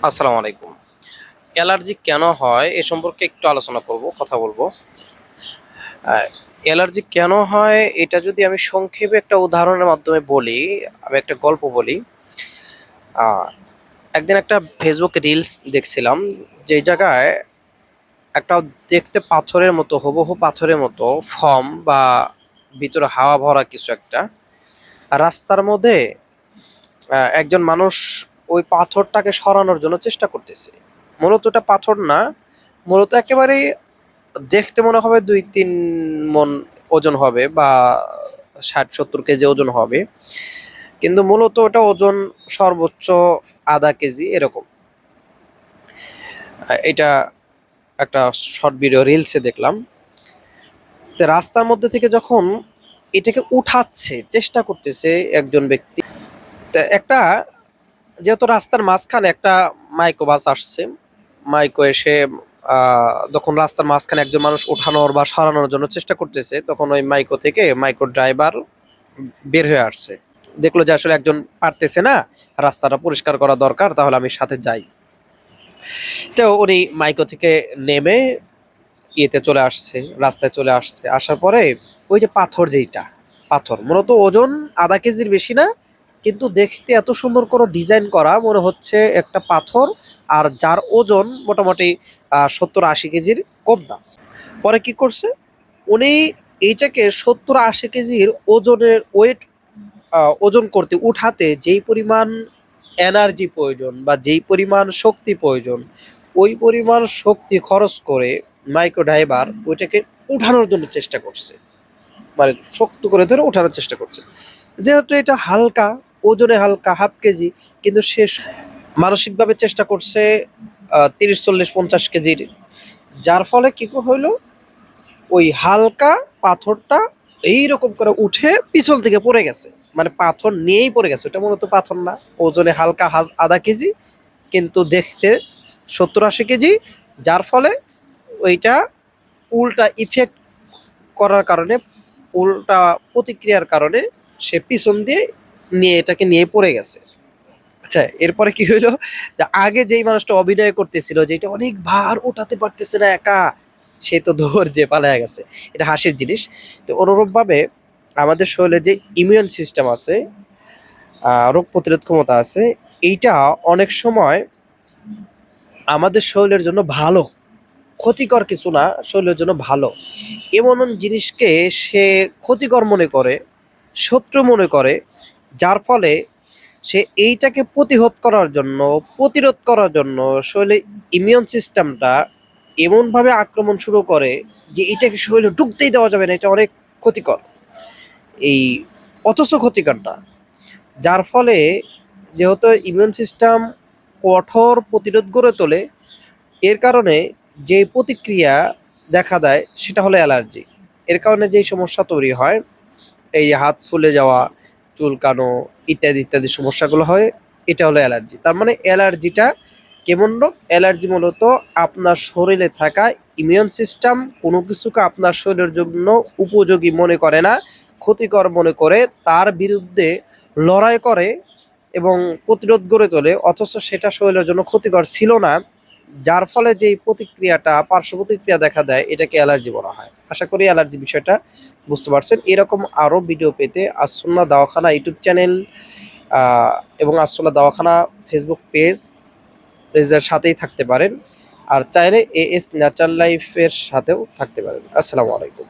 আসসালামু আলাইকুম। অ্যালার্জি কেন হয় এ সম্পর্কে একটু আলোচনা করব, কথা বলবো। আ অ্যালার্জি কেন হয় এটা যদি আমি সংক্ষেপে একটা উদাহরণের মাধ্যমে বলি, আমি একটা গল্প বলি। আ একদিন একটা ফেসবুকে রিলস দেখছিলাম, যে জায়গায় একটা দেখতে পাথরের মতো, হুবহু পাথরের মতো ফর্ম বা ভিতরে হাওয়া ভরা কিছু একটা। রাস্তার মধ্যে একজন মানুষ ওই পাথরটাকে সরানোর জন্য চেষ্টা করতেছে। মূলত ওটা পাথর না, মূলত একেবারেই দেখতে মনে হবে ২-৩ মণ ওজন হবে বা ৬০-৭০ কেজি ওজন হবে। কিন্তু মূলত ওটা ওজন সর্বোচ্চ ০.৫ কেজি এরকম। এটা একটা শর্ট ভিডিও রিলসে দেখলাম। তো রাস্তার মধ্যে থেকে যখন এটাকে উঠাচ্ছে, চেষ্টা করতেছে একজন ব্যক্তি। তা একটা, যেহেতু রাস্তার মাঝখানে একটা মাইক্রো বাস আসছে, মাইক্রো এসে যখন রাস্তার মাঝখানে একজন মানুষ ওঠানোর বা সরানোর জন্য চেষ্টা করতেছে, তখন ওই মাইক্রো থেকে মাইক্রো ড্রাইভার বের হয়ে আসছে। দেখলো যে আসলে একজন পারতেছে না, রাস্তাটা পরিষ্কার করা দরকার, তাহলে আমি সাথে যাই। তো উনি মাইক্রো থেকে নেমে ইয়েতে চলে আসছে, রাস্তায় চলে আসছে। আসার পরে ওই যে পাথর, যেইটা পাথর মূলত ওজন ০.৫ কেজির বেশি না, কিন্তু দেখতে এত সুন্দর করে ডিজাইন করা, মনে হচ্ছে একটা পাথর, আর যার ওজন মোটামুটি ৭০-৮০ কেজির কম না। পরে কি করছে উনি, এইটাকে ৭০-৮০ কেজির ওজনের ওজন করতে, উঠাতে যেই পরিমাণ এনার্জি প্রয়োজন বা যেই পরিমাণ শক্তি প্রয়োজন, ওই পরিমাণ শক্তি খরচ করে মাইক্রো ড্রাইভার ওইটাকে উঠানোর জন্য চেষ্টা করছে, মানে শক্ত করে ধরে ওঠানোর চেষ্টা করছে। যেহেতু এটা হালকা, ওজনে হালকা ০.৫ কেজি, কিন্তু সে মানসিকভাবে চেষ্টা করছে ৩০, ৪০, ৫০ কেজির। যার ফলে কি হইলো, ওই হালকা পাথরটা এইরকম করে উঠে পিছন থেকে পড়ে গেছে। মানে পাথর নিয়েই পড়ে গেছে, ওটা মূলত পাথর না, ওজনে হালকা ০.৫ কেজি, কিন্তু দেখতে ৭০-৮০ কেজি। যার ফলে ওইটা উল্টা ইফেক্ট করার কারণে, উল্টা প্রতিক্রিয়ার কারণে সে পিছন দিয়ে এটাকে নিয়ে পড়ে গেছে। আচ্ছা, এরপরে কি হইলো, যে আগে যেই মানুষটা অভিনয় করতেছিল যে এটা অনেক ভার, ওঠাতে পারতেছে না একা, সে তো দৌড় দিয়ে পালায়া গেছে। এটা হাসির জিনিস। তো অনুরূপভাবে আমাদের শরীরে যে ইমিউন সিস্টেম আছে, রোগ প্রতিরোধ ক্ষমতা আছে, এইটা অনেক সময় আমাদের শরীরের জন্য ভালো, ক্ষতিকর কিছু না, শরীরের জন্য ভালো। এমন জিনিসকে সে ক্ষতিকর মনে করে, শত্রু মনে করে, যার ফলে সে এইটাকে প্রতিরোধ করার জন্য শরীরে ইমিউন সিস্টেমটা এমনভাবে আক্রমণ শুরু করে যে এটাকে শরীরে ঢুকতেই দেওয়া যাবে না, এটা অনেক ক্ষতিকর। এই অথচ ক্ষতিকর না। যার ফলে যেহেতু ইমিউন সিস্টেম কঠোর প্রতিরোধ গড়ে তোলে, এর কারণে যে প্রতিক্রিয়া দেখা দেয় সেটা হলো অ্যালার্জি। এর কারণে যেই সমস্যা তৈরি হয়, এই হাত ফুলে যাওয়া, চুলকানো ইত্যাদি ইত্যাদি সমস্যাগুলো হয়, এটা হলো অ্যালার্জি। তার মানে অ্যালার্জিটা কেমন রোগ? অ্যালার্জি মূলত আপনার শরীরে থাকা ইমিউন সিস্টেম কোনো কিছুকে আপনার শরীরের জন্য উপযোগী মনে করে না, ক্ষতিকর মনে করে, তার বিরুদ্ধে লড়াই করে এবং প্রতিরোধ গড়ে তোলে, অথচ সেটা শরীরের জন্য ক্ষতিকর ছিল না। যার ফলে যেই প্রতিক্রিয়াটা, পার্শ্ব প্রতিক্রিয়া দেখা দেয়, এটাকে অ্যালার্জি বলা হয়। আশা করি অ্যালার্জি বিষয়টা বুঝতে পারছেন। এরকম আরও ভিডিও পেতে আসসুন্নাহ দাওয়াখানা ইউটিউব চ্যানেল এবং আসসুন্নাহ দাওয়াখানা ফেসবুক পেজের সাথেই থাকতে পারেন। আর চাইলে এএস ন্যাচারাল লাইফের সাথেও থাকতে পারেন। আসসালামু আলাইকুম।